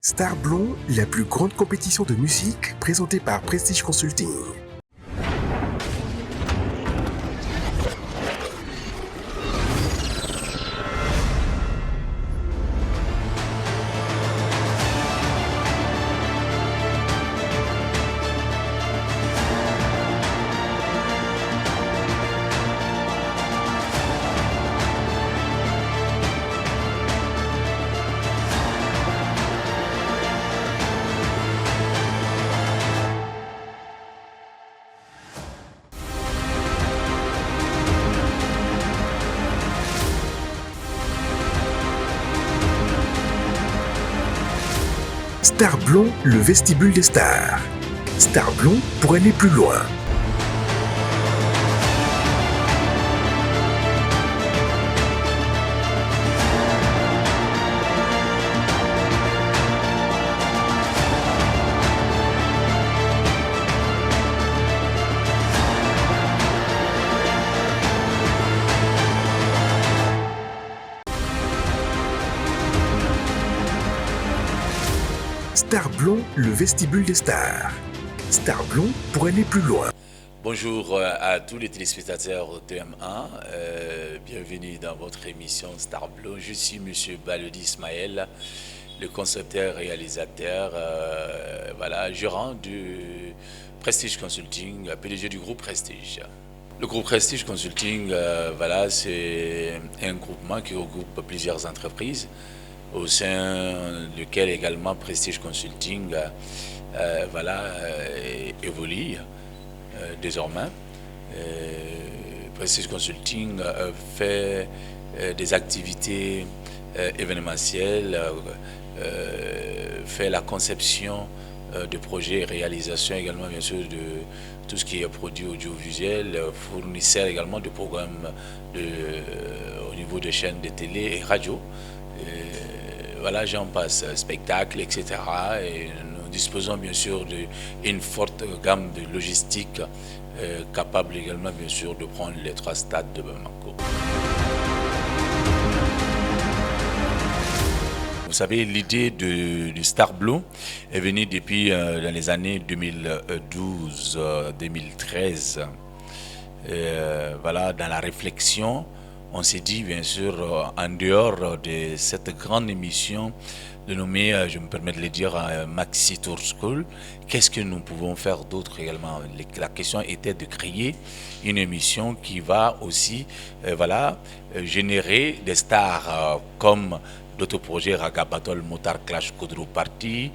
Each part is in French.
Star Blond, la plus grande compétition de musique présentée par Prestige Consulting. Star Blond, le vestibule des stars. Star Blond pour aller plus loin. Star Blond, le vestibule des stars. Star Blond pour aller plus loin. Bonjour à tous les téléspectateurs TM1, bienvenue dans votre émission Star Blond. Je suis Monsieur Balodi Ismaël, le concepteur réalisateur, gérant du Prestige Consulting, PDG du groupe Prestige. Le groupe Prestige Consulting, c'est un groupement qui regroupe plusieurs entreprises, au sein duquel également Prestige Consulting évolue désormais. Prestige Consulting fait des activités événementielles, fait la conception de projets et réalisation également bien sûr de tout ce qui est produit audiovisuel, fournisseur également de programmes au niveau des chaînes de télé et radio. J'en passe, spectacles, etc. Et nous disposons bien sûr d'une forte gamme de logistique capable également bien sûr de prendre les 3 stades de Bamako. Vous savez, l'idée du Star Blond est venue depuis dans les années 2012-2013. Dans la réflexion, on s'est dit, bien sûr, en dehors de cette grande émission dénommée, je me permets de le dire, Maxi Tour School, qu'est-ce que nous pouvons faire d'autre également? La question était de créer une émission qui va aussi générer des stars comme d'autres projets, Raga Battle, Motar Clash, Kodro Party,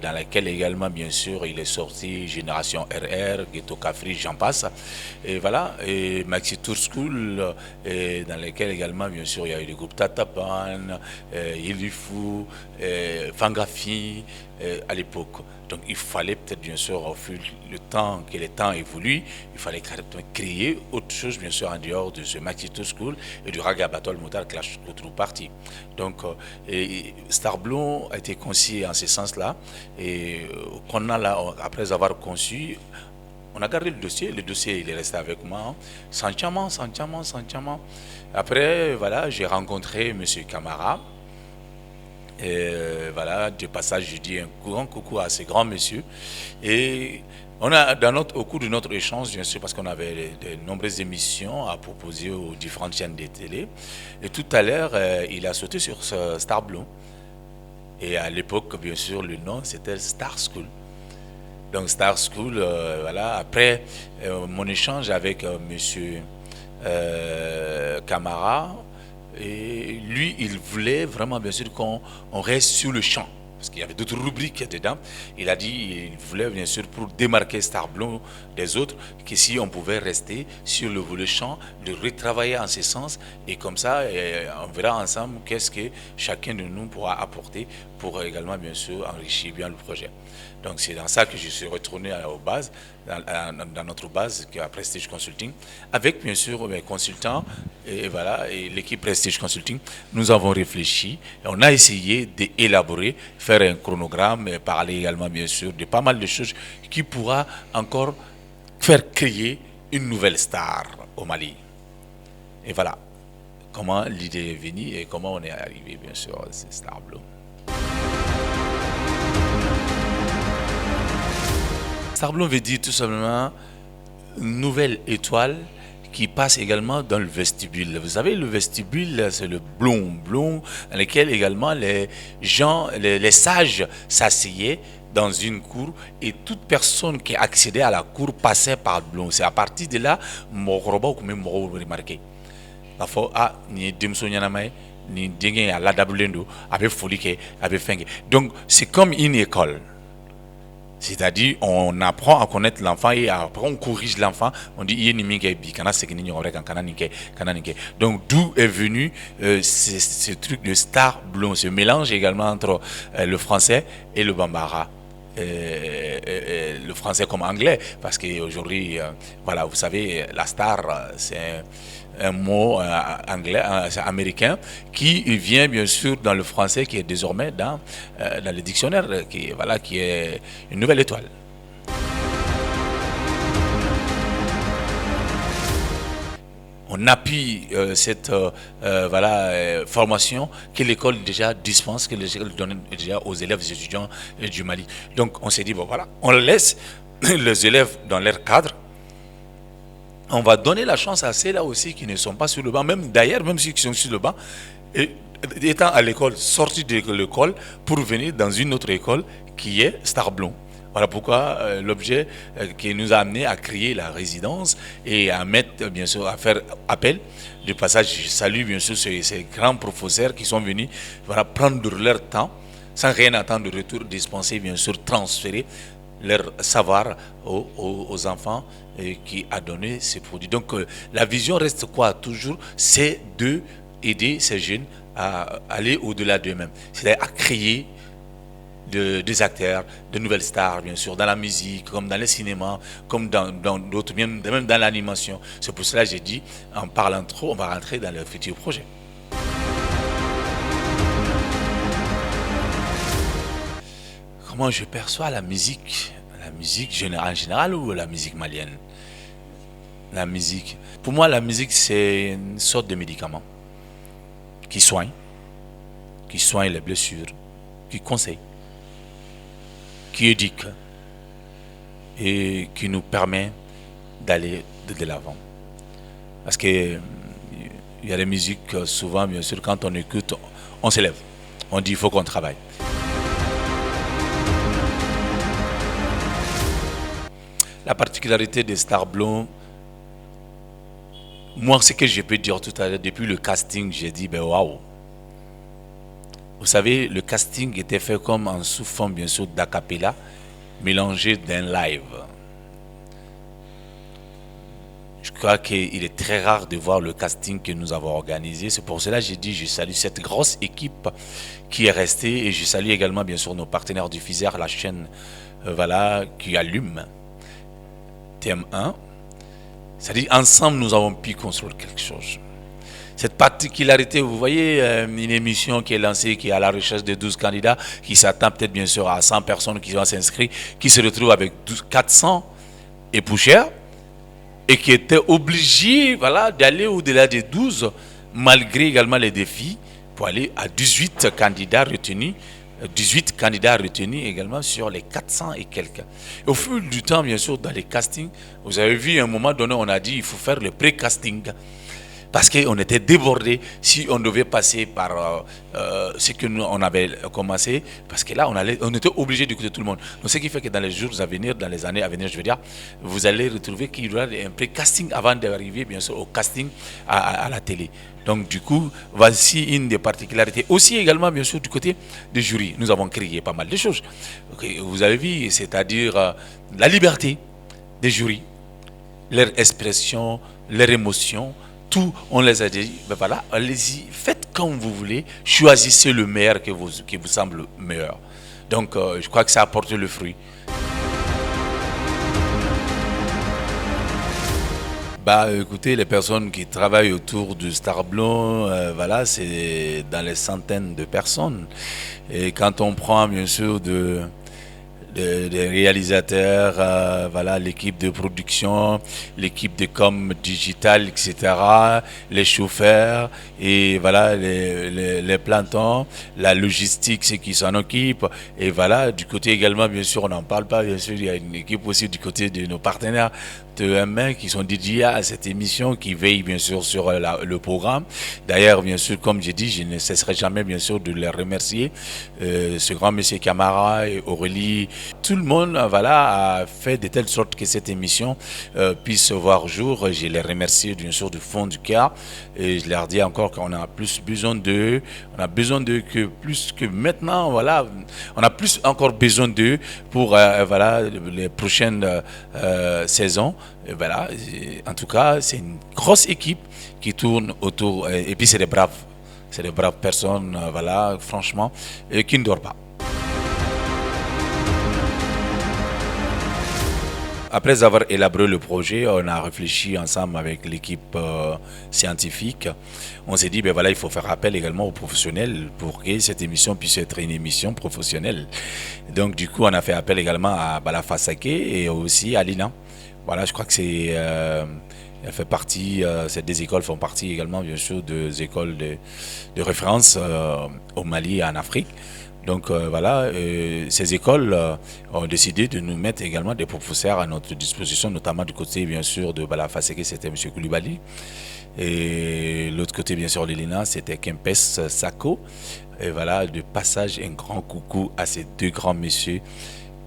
dans laquelle également, bien sûr, il est sorti Génération RR, Ghetto Cafri, j'en passe. Et Maxi Tour School, dans lequel également, bien sûr, il y a eu le groupe Tatapan, Ilifu, Fangafi, à l'époque. Donc il fallait peut-être bien sûr, au fil du temps, que le temps évolue, il fallait créer autre chose bien sûr en dehors de ce Maxi Tour School et du Raga Battle Motar Clash Kodro Party. Donc Star Blond a été conçu en ce sens-là et qu'on a là, après avoir conçu, on a gardé le dossier il est resté avec moi, sentiemment. Après, j'ai rencontré M. Camara. Et de passage, je dis un grand coucou à ces grands messieurs. Et on a, au cours de notre échange, bien sûr, parce qu'on avait de nombreuses émissions à proposer aux différentes chaînes de télé. Et tout à l'heure, il a sauté sur ce Star Blond. Et à l'époque, bien sûr, le nom, c'était Star School. Donc Star School, Après mon échange avec monsieur Camara, et lui, il voulait vraiment, bien sûr, qu'on reste sur le champ. Parce qu'il y avait d'autres rubriques dedans. Il a dit, il voulait, bien sûr, pour démarquer Star Blond des autres, que si on pouvait rester sur le volet champ, de retravailler en ce sens. Et comme ça, on verra ensemble qu'est-ce que chacun de nous pourra apporter pour également, bien sûr, enrichir bien le projet. Donc c'est dans ça que je suis retourné aux bases, dans notre base qui est à Prestige Consulting, avec bien sûr mes consultants et l'équipe Prestige Consulting. Nous avons réfléchi, et on a essayé d'élaborer, faire un chronogramme, et parler également bien sûr de pas mal de choses qui pourra encore faire créer une nouvelle star au Mali. Et voilà comment l'idée est venue et comment on est arrivé bien sûr à ces Star Blond. Star Blond veut dire tout simplement nouvelle étoile qui passe également dans le vestibule. Vous savez, le vestibule, c'est le blond, dans lequel également les gens, les sages s'asseyaient dans une cour et toute personne qui accédait à la cour passait par le blond. C'est à partir de là, Moroba ou même Moro remarqué. La fois, ni Dimso Nyanamae, ni Dingen à la Dablendo, avec Folike, avec Fenge. Donc, c'est comme une école. C'est-à-dire, on apprend à connaître l'enfant et après on corrige l'enfant. On dit, donc, d'où est venu ce truc de Star Blond, ce mélange également entre le français et le bambara. Le français comme anglais, parce qu'aujourd'hui, voilà, vous savez, la star, c'est un mot anglais, américain, qui vient bien sûr dans le français, qui est désormais dans le dictionnaire, qui est une nouvelle étoile. On appuie cette formation que l'école déjà dispense, que l'école donne déjà aux élèves et étudiants du Mali. Donc on s'est dit, bon voilà, on laisse les élèves dans leur cadre. On va donner la chance à ceux-là aussi qui ne sont pas sur le banc, même d'ailleurs, même ceux qui sont sur le banc, et étant à l'école, sortis de l'école pour venir dans une autre école qui est Star Blond. Voilà pourquoi l'objet qui nous a amené à créer la résidence et à mettre, bien sûr, à faire appel. Du passage, je salue bien sûr ces grands professeurs qui sont venus prendre leur temps, sans rien attendre de retour, dispenser, bien sûr, transférer leur savoir aux enfants qui a donné ces produits. Donc la vision reste quoi? Toujours, c'est d'aider ces jeunes à aller au-delà d'eux-mêmes. C'est-à-dire à créer des acteurs, de nouvelles stars, bien sûr, dans la musique, comme dans le cinéma, comme dans d'autres, même dans l'animation. C'est pour cela que j'ai dit, en parlant trop, on va rentrer dans le futur projet. Comment je perçois la musique en général ou la musique malienne? La musique. Pour moi, la musique, c'est une sorte de médicament qui soigne les blessures, qui conseille, qui éduque et qui nous permet d'aller de l'avant. Parce que il y a des musiques, souvent, bien sûr, quand on écoute, on s'élève. On dit il faut qu'on travaille. La particularité des Star Blond, moi, ce que je peux dire tout à l'heure, depuis le casting, j'ai dit, ben waouh. Vous savez, le casting était fait comme en sous-forme, bien sûr, d'acapella, mélangé d'un live. Je crois qu'il est très rare de voir le casting que nous avons organisé. C'est pour cela que j'ai dit, je salue cette grosse équipe qui est restée et je salue également, bien sûr, nos partenaires diffuseurs, la chaîne qui allume TM1. C'est-à-dire, ensemble, nous avons pu construire quelque chose. Cette particularité, vous voyez, une émission qui est lancée, qui est à la recherche de 12 candidats, qui s'attend peut-être bien sûr à 100 personnes qui vont s'inscrire, qui se retrouvent avec 400 et poussières, et qui étaient obligés d'aller au-delà des 12, malgré également les défis, pour aller à 18 candidats retenus également sur les 400 et quelques. Au fil du temps, bien sûr, dans les castings, vous avez vu, à un moment donné, on a dit il faut faire le pré-casting. Parce qu'on était débordés si on devait passer par ce que nous on avait commencé, parce que là on était obligé d'écouter tout le monde. Donc ce qui fait que dans les jours à venir, dans les années à venir, je veux dire, vous allez retrouver qu'il y aura un pré-casting avant d'arriver bien sûr au casting à la télé. Donc du coup, voici une des particularités. Aussi également bien sûr du côté du jury, nous avons créé pas mal de choses. Vous avez vu, c'est-à-dire la liberté des jurys, leur expression, leurs émotions. Tout, on les a dit, ben voilà, allez-y, faites comme vous voulez, choisissez le meilleur qui vous semble meilleur. Donc, je crois que ça a porté le fruit. Écoutez, les personnes qui travaillent autour du Star Blond, c'est dans les centaines de personnes. Et quand on prend, bien sûr, des réalisateurs, voilà, l'équipe de production, l'équipe de com digital, etc., les chauffeurs et voilà les plantons, la logistique, ceux qui s'en occupent. Et voilà, du côté également, bien sûr, on n'en parle pas, bien sûr, il y a une équipe aussi du côté de nos partenaires de M1 qui sont dédiés à cette émission, qui veillent bien sûr sur le programme. D'ailleurs, bien sûr, comme j'ai dit, je ne cesserai jamais bien sûr de les remercier. Ce grand monsieur Camara et Aurélie, tout le monde voilà, a fait de telle sorte que cette émission puisse voir jour. Je les remercie bien sûr du fond du cœur et je leur dis encore qu'on a plus besoin d'eux. On a besoin d'eux que plus que maintenant. Voilà, on a plus encore besoin d'eux pour voilà, les prochaines saisons. Et voilà, en tout cas, c'est une grosse équipe qui tourne autour. Et puis, c'est des braves. C'est des braves personnes, voilà, franchement, qui ne dorment pas. Après avoir élaboré le projet, on a réfléchi ensemble avec l'équipe scientifique. On s'est dit, ben voilà, il faut faire appel également aux professionnels pour que cette émission puisse être une émission professionnelle. Donc, du coup, on a fait appel également à Bala Fasake et aussi à Lina. Voilà, je crois que c'est, elle fait partie, ces deux écoles font partie également, bien sûr, des écoles de référence au Mali et en Afrique. Donc voilà, ces écoles ont décidé de nous mettre également des professeurs à notre disposition, notamment du côté, bien sûr, de Bala Faseke, c'était M. Koulibaly. Et l'autre côté, bien sûr, de l'Elina, c'était Kempes Sako. Et voilà, de passage, un grand coucou à ces deux grands messieurs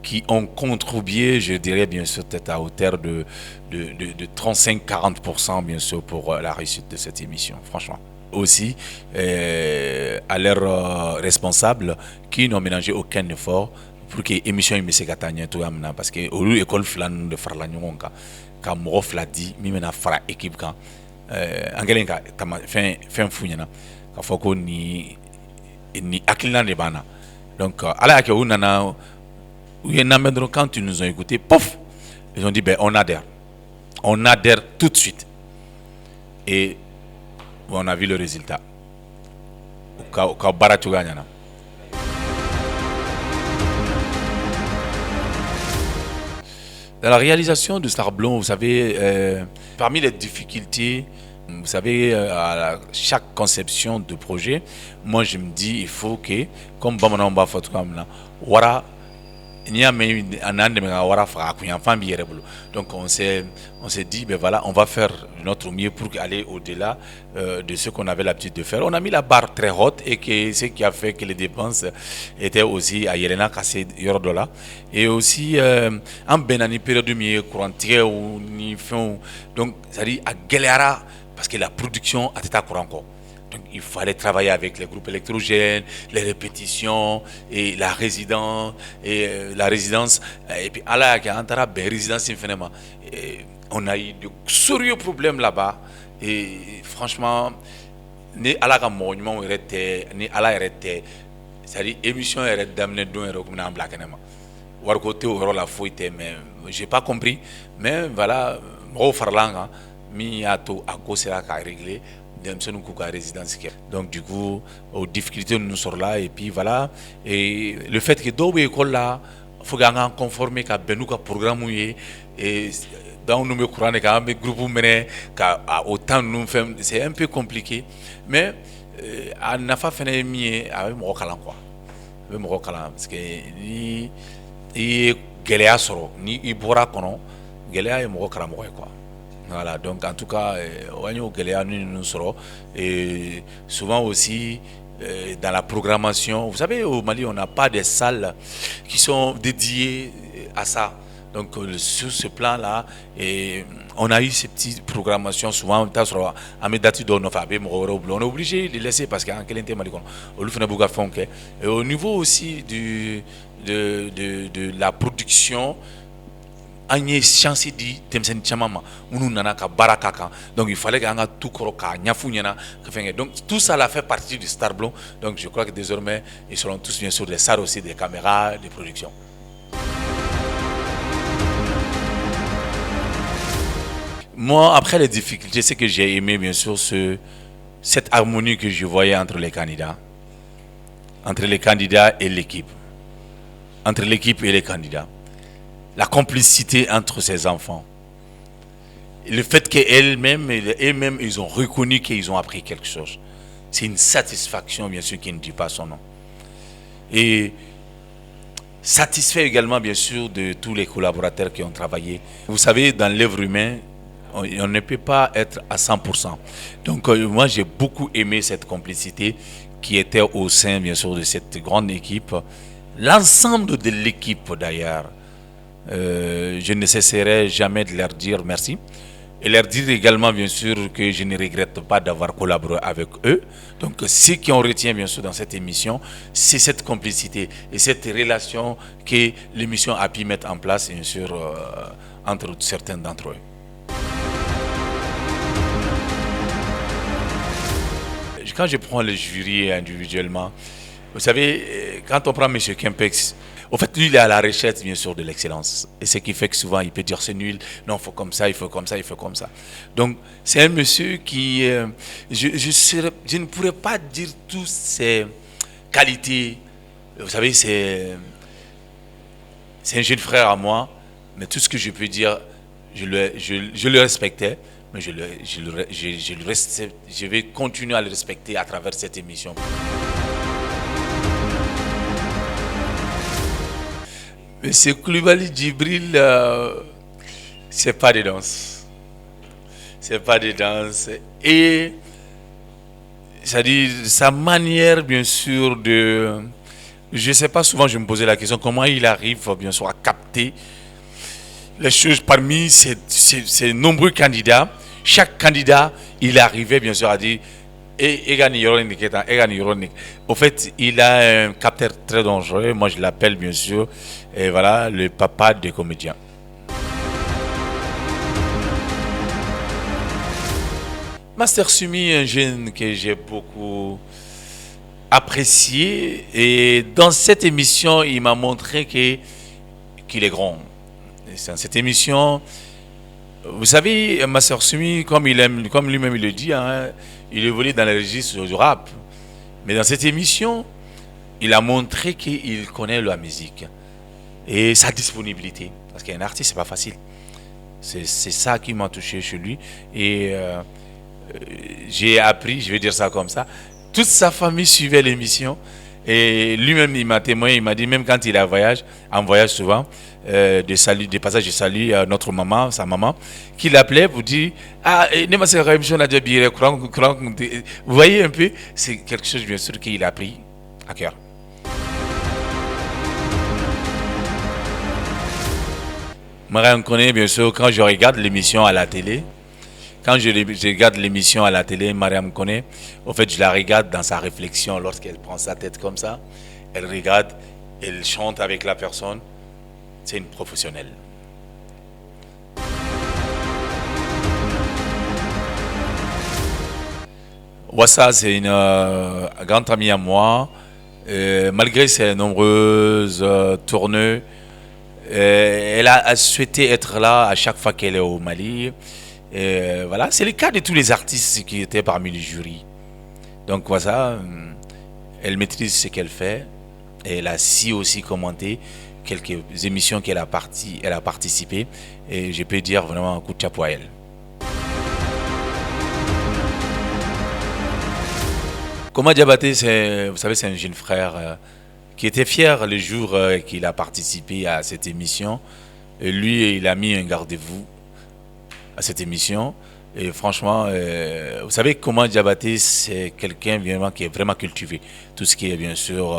qui ont contribué, je dirais bien sûr, peut-être à hauteur de 35-40% bien sûr pour la réussite de cette émission, franchement. Aussi à leurs responsables qui n'ont ménagé aucun effort pour que l'émission ait gagné tout amena parce que au lieu école flan de faire la nyonga quand moi fladi mi mena fara équipe quand angelen ka kama fin funyana ka foko ni akilina de bana donc ala ke unana quand ils nous ont écouté, pof, ils ont dit ben on adhère tout de suite et on a vu le résultat. Dans la réalisation de Star Blond, vous savez, parmi les difficultés, vous savez, à chaque conception de projet, moi je me dis il faut que, comme Bamanamba Fotokamna, Wara. Donc on s'est dit ben voilà, on va faire notre mieux pour aller au-delà de ce qu'on avait l'habitude de faire. On a mis la barre très haute et que ce qui a fait que les dépenses étaient aussi à Yelena Kassé Yordola et aussi en Benani période de mieux courant ou ni fin donc ça dit à Galera parce que la production a été à courant encore. Donc, il fallait travailler avec les groupes électrogènes, les répétitions et la résidence et puis à la résidence infiniment. On a eu de sérieux problèmes là-bas et franchement ni à la monument ni à la arrêté c'est-à-dire émission est d'amener deux euros comme en black war côté au la fouille mais j'ai pas compris mais voilà mo farlanga mi ato à cause là qu'a réglé. Donc du coup, aux difficultés nous sommes là et puis voilà. Et le fait que dans l'école là, il faut conformer qu'à Benouka programme et dans nos courants et qu'à un groupe autant nous faisons, c'est un peu compliqué. Mais à Nafa fait mieux avec mon calan quoi, avec mon calan parce que ni Géléa soro ni Ibora kono Géléa et mon calan quoi. Voilà, donc en tout cas, et souvent aussi dans la programmation, vous savez, au Mali, on n'a pas de salles qui sont dédiées à ça. Donc sur ce plan-là, on a eu ces petites programmations souvent, on est obligé de les laisser parce qu'en quel était et au niveau aussi de la production, donc il fallait qu'on ait tout donc tout ça l'a fait partie du Star Blond. Donc je crois que désormais ils seront tous bien sûr des stars aussi des caméras de production. Moi après les difficultés c'est que j'ai aimé bien sûr cette harmonie que je voyais entre les candidats et l'équipe. entre l'équipe et les candidats. La complicité entre ces enfants. Le fait qu'eux-mêmes, ils ont reconnu qu'ils ont appris quelque chose. C'est une satisfaction, bien sûr, qui ne dit pas son nom. Et satisfait également, bien sûr, de tous les collaborateurs qui ont travaillé. Vous savez, dans l'œuvre humaine, on ne peut pas être à 100%. Donc, moi, j'ai beaucoup aimé cette complicité qui était au sein, bien sûr, de cette grande équipe. L'ensemble de l'équipe, d'ailleurs, je ne cesserai jamais de leur dire merci. Et leur dire également, bien sûr, que je ne regrette pas d'avoir collaboré avec eux. Donc, ce qu'on retient, bien sûr, dans cette émission, c'est cette complicité et cette relation que l'émission a pu mettre en place, bien sûr, entre certains d'entre eux. Quand je prends le jury individuellement, vous savez, quand on prend M. Kempex, en fait, lui, il est à la recherche, bien sûr, de l'excellence. Et ce qui fait que souvent, il peut dire c'est nul, non, il faut comme ça, il faut comme ça, il faut comme ça. Donc, c'est un monsieur qui... je ne pourrais pas dire toutes ses qualités. Vous savez, c'est un jeune frère à moi, mais tout ce que je peux dire, je le respectais, mais je vais continuer à le respecter à travers cette émission. Monsieur Coulibaly Djibril, c'est pas de danse. C'est pas de danse. Et c'est-à-dire sa manière, bien sûr, de... Je ne sais pas, souvent je me posais la question, comment il arrive, bien sûr, à capter les choses parmi ces nombreux candidats. Chaque candidat, il arrivait, bien sûr, à dire... Au fait, il a un capteur très dangereux. Moi, je l'appelle, bien sûr, et voilà, le papa des comédiens. Master Sumi, un jeune que j'ai beaucoup apprécié. Et dans cette émission, il m'a montré qu'il est grand. Et dans cette émission, vous savez, Master Sumi, comme lui-même il le dit, hein, il évolue dans les registres du rap. Mais dans cette émission, il a montré qu'il connaît la musique. Et sa disponibilité. Parce qu'un artiste, c'est pas facile. C'est ça qui m'a touché chez lui. Et j'ai appris, je vais dire ça comme ça, toute sa famille suivait l'émission. Et lui-même, il m'a témoigné, il m'a dit, même quand il est en voyage souvent, des passages de salut à notre maman, sa maman, qui l'appelait pour dire, vous voyez un peu, c'est quelque chose, bien sûr, qu'il a pris à cœur. Mariam connaît, bien sûr, quand je regarde l'émission à la télé, Mariam connaît, au fait, je la regarde dans sa réflexion lorsqu'elle prend sa tête comme ça. Elle regarde, elle chante avec la personne. C'est une professionnelle. Wassa, c'est une grande amie à moi. Malgré ses nombreuses tournées, elle a souhaité être là à chaque fois qu'elle est au Mali. Voilà, c'est le cas de tous les artistes qui étaient parmi le jury. Donc voilà, elle maîtrise ce qu'elle fait. Et elle a aussi commenté quelques émissions qu'elle a participé. Et je peux dire vraiment un coup de chapeau à elle. Koma Diabaté, vous savez, c'est un jeune frère qui était fier le jour qu'il a participé à cette émission. Et lui, il a mis un garde-vous à cette émission. Et franchement, vous savez, Koma Diabaté, c'est quelqu'un qui est vraiment cultivé. Tout ce qui est bien sûr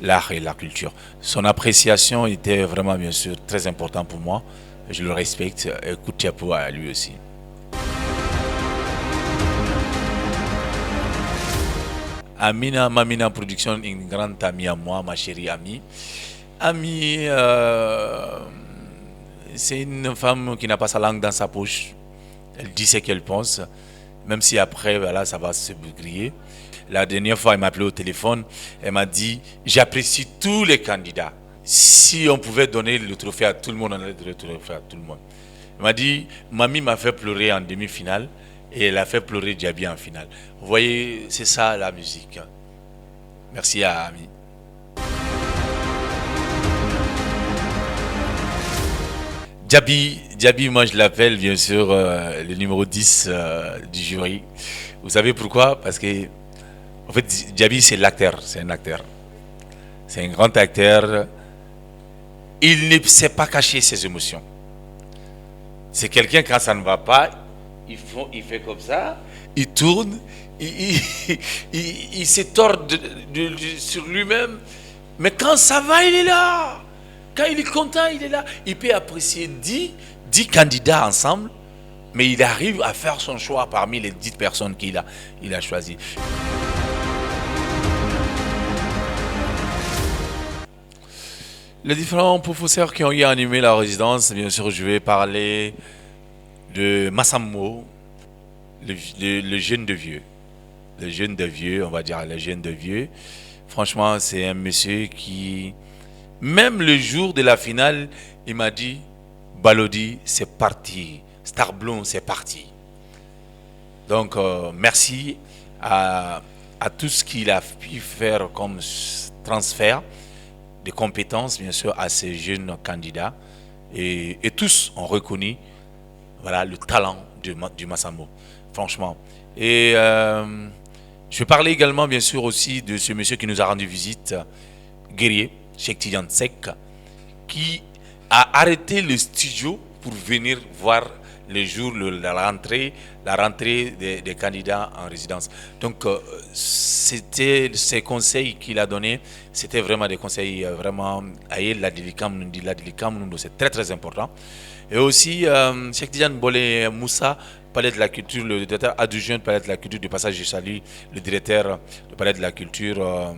l'art et la culture. Son appréciation était vraiment bien sûr très important pour moi. Je le respecte. Coup de chapeau à lui aussi. Amina Mamina Production, une grande amie à moi, ma chérie amie. Amie, c'est une femme qui n'a pas sa langue dans sa poche. Elle dit ce qu'elle pense, même si après, voilà, ça va se griller. La dernière fois, elle m'a appelé au téléphone. Elle m'a dit, j'apprécie tous les candidats. Si on pouvait donner le trophée à tout le monde, on allait donner le trophée à tout le monde. Elle m'a dit, Mamie m'a fait pleurer en demi-finale et elle a fait pleurer Diaby en finale. Vous voyez, c'est ça la musique. Merci à Ami. Djabi, moi je l'appelle bien sûr le numéro 10 du jury. Vous savez pourquoi? Parce que en fait Djabi c'est l'acteur, c'est un acteur. C'est un grand acteur. Il ne sait pas cacher ses émotions. C'est quelqu'un quand ça ne va pas, il fait comme ça, il tourne, il se tord sur lui-même. Mais quand ça va, il est là. Quand il est content, il est là. Il peut apprécier 10 candidats ensemble, mais il arrive à faire son choix parmi les 10 personnes qu'il a choisies. Les différents professeurs qui ont eu animé la résidence, bien sûr, je vais parler de Massamo, le jeune de vieux. Le jeune de vieux, on va dire le jeune de vieux. Franchement, c'est un monsieur qui, même le jour de la finale, il m'a dit, Balodi, c'est parti. Starblon, c'est parti. Donc, merci à tout ce qu'il a pu faire comme transfert de compétences, bien sûr, à ces jeunes candidats. Et tous ont reconnu voilà, le talent du Massamo, franchement. Et je vais parler également, bien sûr, aussi de ce monsieur qui nous a rendu visite, Guerrier, Cheikh Tidiane Seck, qui a arrêté le studio pour venir voir le jour, la rentrée des candidats en résidence. Donc, c'était ces conseils qu'il a donnés, c'était vraiment des conseils vraiment, c'est très très important. Et aussi, Cheikh Tidiane Bolé Moussa, Palais de la Culture, le directeur adjoint du Palais de la Culture, du passage je salue le directeur du Palais de la Culture,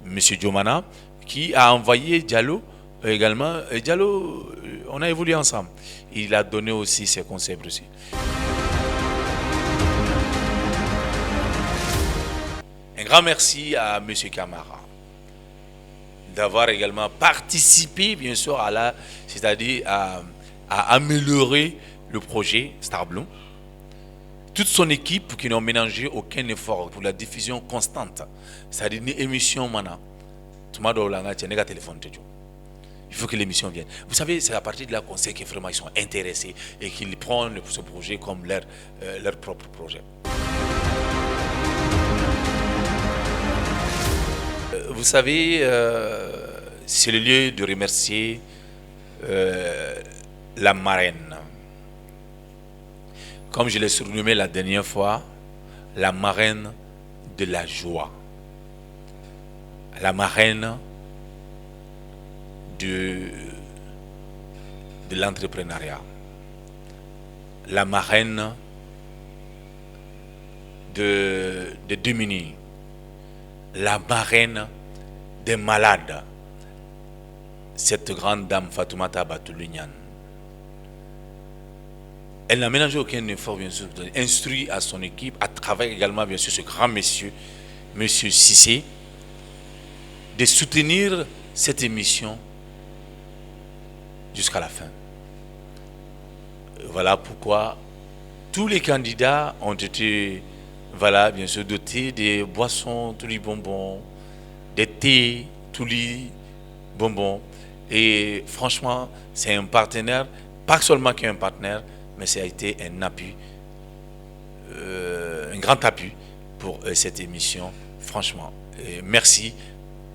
Monsieur Diomana, qui a envoyé Diallo également. Et Diallo, on a évolué ensemble. Il a donné aussi ses conseils aussi. Un grand merci à Monsieur Camara d'avoir également participé, bien sûr, c'est-à-dire à améliorer le projet Starblon. Toute son équipe qui n'ont ménagé aucun effort pour la diffusion constante. C'est-à-dire une émission maintenant. Il faut que l'émission vienne. Vous savez, c'est à partir de là qu'on sait qu'ils vraiment ils sont intéressés et qu'ils prennent ce projet comme leur propre projet. Vous savez, c'est le lieu de remercier la marraine. Comme je l'ai surnommé la dernière fois, la marraine de la joie. La marraine de l'entrepreneuriat. La marraine de démunis. La marraine des malades. Cette grande dame Fatoumata Batoulunian. Elle n'a ménagé aucun effort, bien sûr, instruit à son équipe, à travers également, bien sûr, ce grand monsieur, monsieur Cissé, de soutenir cette émission jusqu'à la fin. Voilà pourquoi tous les candidats ont été, voilà, bien sûr, dotés des boissons, tous les bonbons, des thés, tous les bonbons. Et franchement, c'est un partenaire, pas seulement qu'un partenaire, mais ça a été un appui, un grand appui pour cette émission, franchement. Et merci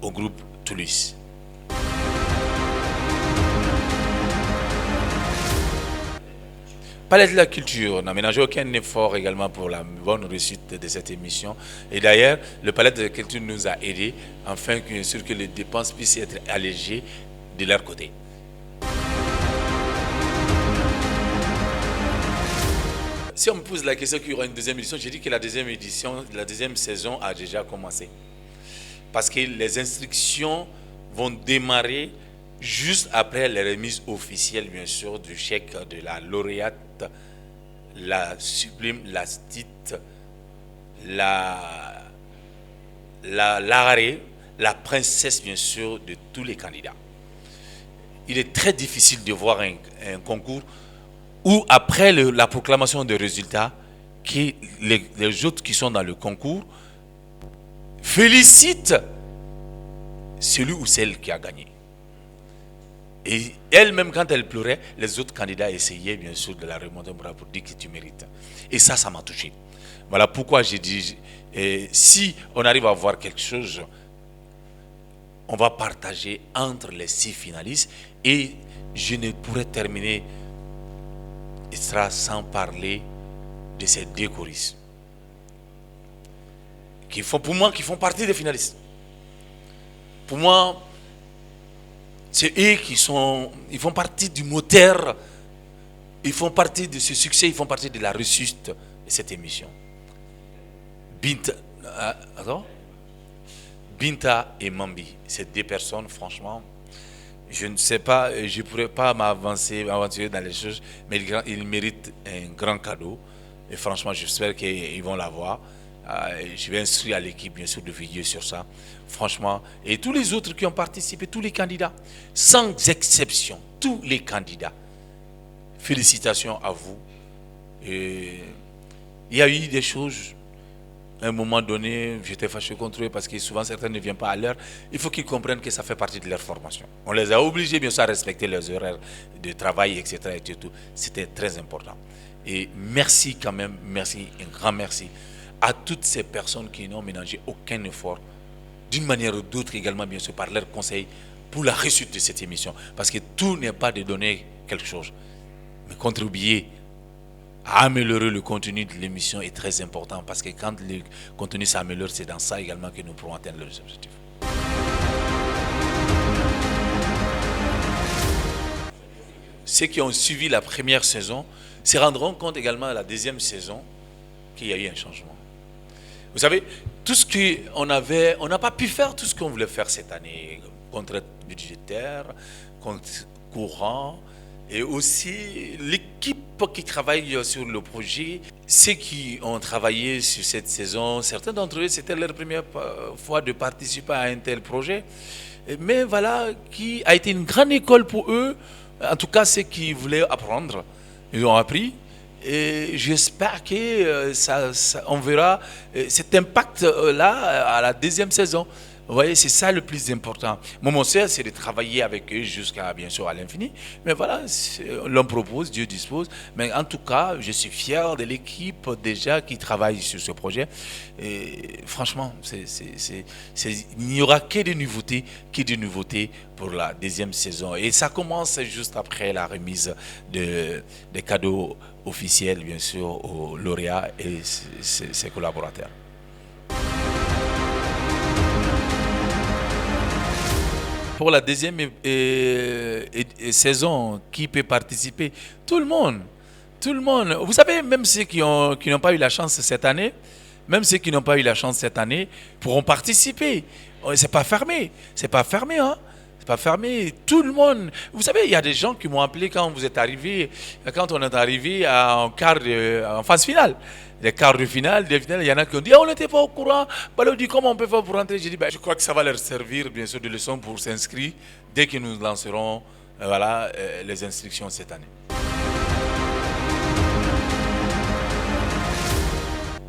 au groupe Toulouse. Palais de la Culture n'a ménagé aucun effort également pour la bonne réussite de cette émission. Et d'ailleurs, le Palais de la Culture nous a aidés afin que les dépenses puissent être allégées de leur côté. Si on me pose la question qu'il y aura une deuxième édition, j'ai dit que la deuxième saison a déjà commencé. Parce que les instructions vont démarrer juste après la remise officielle, bien sûr, du chèque de la lauréate, la sublime, la petite, la princesse, bien sûr, de tous les candidats. Il est très difficile de voir un concours où, après la proclamation des résultats, les autres qui sont dans le concours félicitent celui ou celle qui a gagné. Et elle-même, quand elle pleurait, les autres candidats essayaient bien sûr de la remonter pour dire que tu mérites. Et ça m'a touché. Voilà pourquoi j'ai dit, si on arrive à voir quelque chose, on va partager entre les 6 finalistes. Et je ne pourrais terminer Extra sans parler de ces 2 choristes. Pour moi, qui font partie des finalistes. Pour moi, c'est eux ils font partie du moteur, ils font partie de ce succès, ils font partie de la réussite de cette émission. Binta et Mambi, ces 2 personnes, franchement, je ne sais pas, je ne pourrais pas m'aventurer dans les choses, mais ils méritent un grand cadeau. Et franchement, j'espère qu'ils vont l'avoir. Je vais instruire à l'équipe, bien sûr, de veiller sur ça. Franchement, et tous les autres qui ont participé, tous les candidats, sans exception, tous les candidats, félicitations à vous. Et il y a eu des choses, à un moment donné, j'étais fâché contre eux parce que souvent certains ne viennent pas à l'heure. Il faut qu'ils comprennent que ça fait partie de leur formation. On les a obligés, bien sûr, à respecter leurs horaires de travail, etc. Et tout. C'était très important. Et merci quand même, merci, un grand merci à toutes ces personnes qui n'ont ménagé aucun effort, d'une manière ou d'autre également, bien sûr, par leurs conseils pour la réussite de cette émission. Parce que tout n'est pas de donner quelque chose, mais contribuer à améliorer le contenu de l'émission est très important. Parce que quand le contenu s'améliore, c'est dans ça également que nous pourrons atteindre les objectifs. Ceux qui ont suivi la première saison se rendront compte également à la deuxième saison qu'il y a eu un changement. Vous savez, tout ce qu'on avait, on n'a pas pu faire tout ce qu'on voulait faire cette année. Contrat budgétaire, compte courant, et aussi l'équipe qui travaille sur le projet. Ceux qui ont travaillé sur cette saison, certains d'entre eux, c'était leur première fois de participer à un tel projet. Mais voilà, qui a été une grande école pour eux. En tout cas, ceux qui voulaient apprendre, ils ont appris. Et j'espère que on verra cet impact-là à la deuxième saison. Vous voyez, c'est ça le plus important. Mon seul, c'est de travailler avec eux jusqu'à, bien sûr, à l'infini. Mais voilà, l'homme propose, Dieu dispose. Mais en tout cas, je suis fier de l'équipe déjà qui travaille sur ce projet. Et franchement, il n'y aura que des nouveautés pour la deuxième saison. Et ça commence juste après la remise des cadeaux officiels, bien sûr, aux lauréats et ses collaborateurs. Pour la deuxième saison, qui peut participer? Tout le monde. Tout le monde. Vous savez, même ceux qui n'ont pas eu la chance cette année, pourront participer. C'est pas fermé. C'est pas fermé, hein. C'est pas fermé. Tout le monde. Vous savez, il y a des gens qui m'ont appelé quand on est arrivé en phase finale. Les quarts de finale, il y en a qui ont dit on n'était pas au courant. On dit comment on peut faire pour rentrer. J'ai dit je crois que ça va leur servir bien sûr de leçon pour s'inscrire dès que nous lancerons les inscriptions cette année.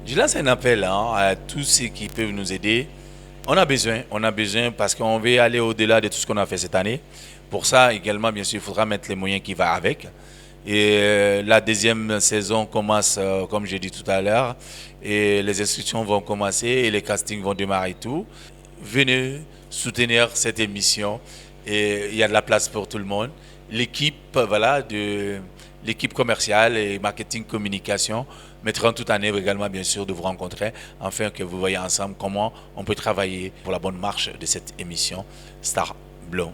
Je lance un appel à tous ceux qui peuvent nous aider. On a besoin parce qu'on veut aller au-delà de tout ce qu'on a fait cette année. Pour ça également, bien sûr, il faudra mettre les moyens qui vont avec. Et la deuxième saison commence, comme j'ai dit tout à l'heure, et les inscriptions vont commencer et les castings vont démarrer et tout. Venez soutenir cette émission et il y a de la place pour tout le monde. L'équipe, l'équipe commerciale et marketing communication mettront toute année également, bien sûr, de vous rencontrer afin que vous voyez ensemble comment on peut travailler pour la bonne marche de cette émission Star Blond.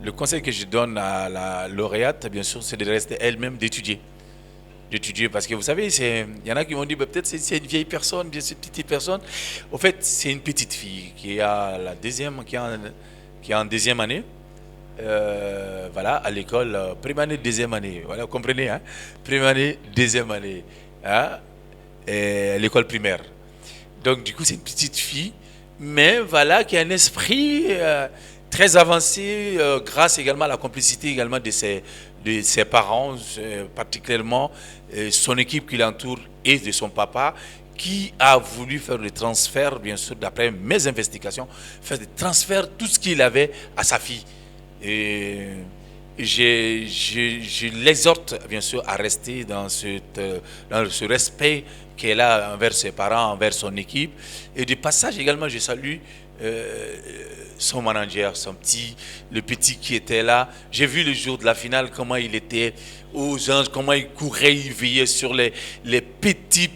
Le conseil que je donne à la lauréate, bien sûr, c'est de rester elle-même, d'étudier. Parce que vous savez, il y en a qui m'ont dit, peut-être c'est une vieille personne, bien sûr, petite personne. Au fait, c'est une petite fille qui est en deuxième année. À l'école, première année, deuxième année. Voilà, vous comprenez, hein? Première année, deuxième année. Hein? À l'école primaire. Donc, du coup, c'est une petite fille, mais voilà, qui a un esprit très avancé, grâce également à la complicité également de ses parents, particulièrement son équipe qui l'entoure et de son papa, qui a voulu faire le transfert, bien sûr, d'après mes investigations, faire le transfert tout ce qu'il avait à sa fille. Et je l'exhorte, bien sûr, à rester dans ce respect qu'elle a envers ses parents, envers son équipe. Et de passage également, je salue son manager, le petit qui était là. J'ai vu le jour de la finale comment il était aux anges, comment il courait, il veillait sur les petits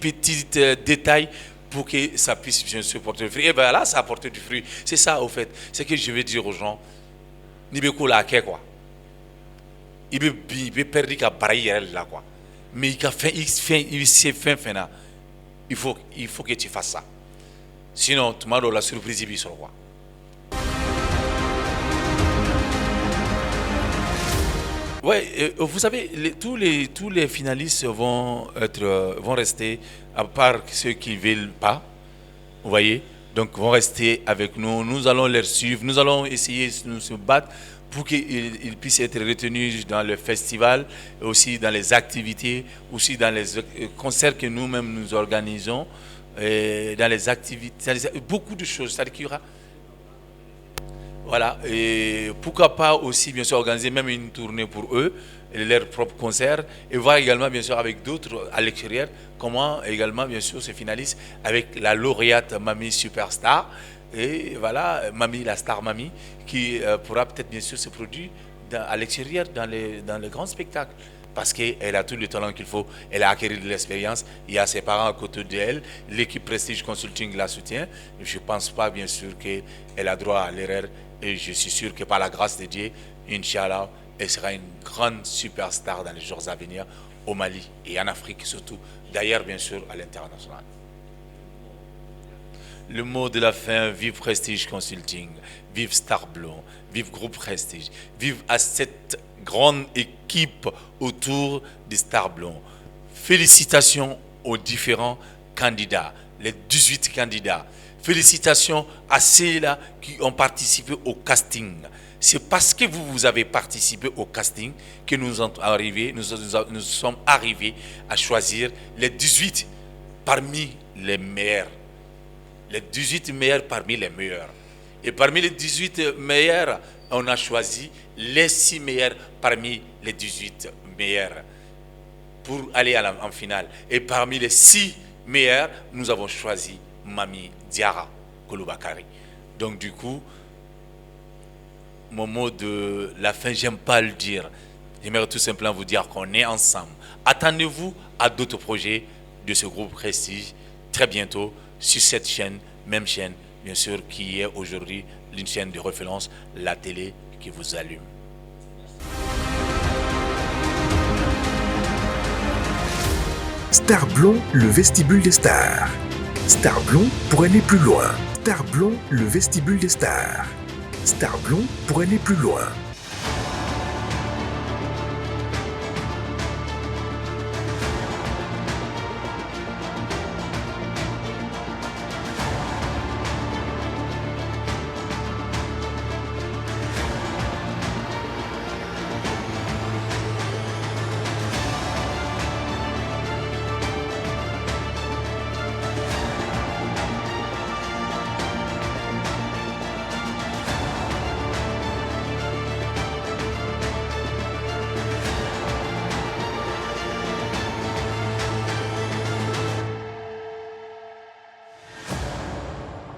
détails pour que ça puisse bien sûr porter du fruit. Et bien là, ça a porté du fruit. C'est ça, au fait. C'est que je vais dire aux gens, Nibeko la quoi. Il peut perdre qu'à barrière là quoi. Mais il s'est fait là. Il faut que tu fasses ça. Sinon, tu m'as la surprise il sur quoi. Ouais, vous savez, tous les finalistes vont rester, à part ceux qui ne veulent pas, vous voyez, donc vont rester avec nous. Nous allons les suivre, nous allons essayer de nous se battre pour qu'ils puissent être retenus dans le festival, aussi dans les activités, aussi dans les concerts que nous-mêmes nous organisons, dans les activités, beaucoup de choses. C'est-à-dire qu'il y aura. Voilà, et pourquoi pas aussi bien sûr organiser même une tournée pour eux, leur propre concert, et voir également bien sûr avec d'autres à l'extérieur comment également bien sûr se finalise avec la lauréate Mamie Superstar, et voilà, Mamie, la star Mamie, qui pourra peut-être bien sûr se produire à l'extérieur dans les grands spectacles. Parce qu'elle a tout le talent qu'il faut, elle a acquis de l'expérience, il y a ses parents à côté d'elle, l'équipe Prestige Consulting la soutient. Je ne pense pas bien sûr qu'elle a droit à l'erreur et je suis sûr que par la grâce de Dieu, Inch'Allah, elle sera une grande superstar dans les jours à venir au Mali et en Afrique surtout, d'ailleurs bien sûr à l'international. Le mot de la fin, vive Prestige Consulting, vive Starblon, vive Groupe Prestige, vive à cette grande équipe autour de Starblon. Félicitations aux différents candidats, les 18 candidats. Félicitations à ceux-là qui ont participé au casting. C'est parce que vous avez participé au casting que nous sommes arrivés à choisir les 18 parmi les meilleurs. Les 18 meilleurs parmi les meilleurs. Et parmi les 18 meilleurs, on a choisi les 6 meilleurs parmi les 18 meilleurs pour aller en finale. Et parmi les 6 meilleurs, nous avons choisi Mamie Diarra Koulibaly. Donc du coup, mon mot de la fin, j'aime pas le dire. J'aimerais tout simplement vous dire qu'on est ensemble. Attendez-vous à d'autres projets de ce groupe Prestige très bientôt sur cette chaîne, même chaîne, bien sûr, qui est aujourd'hui une chaîne de référence, la télé qui vous allume. Starblon, le vestibule des stars. Starblon pour aller plus loin. Starblon, le vestibule des stars. Starblon pour aller plus loin.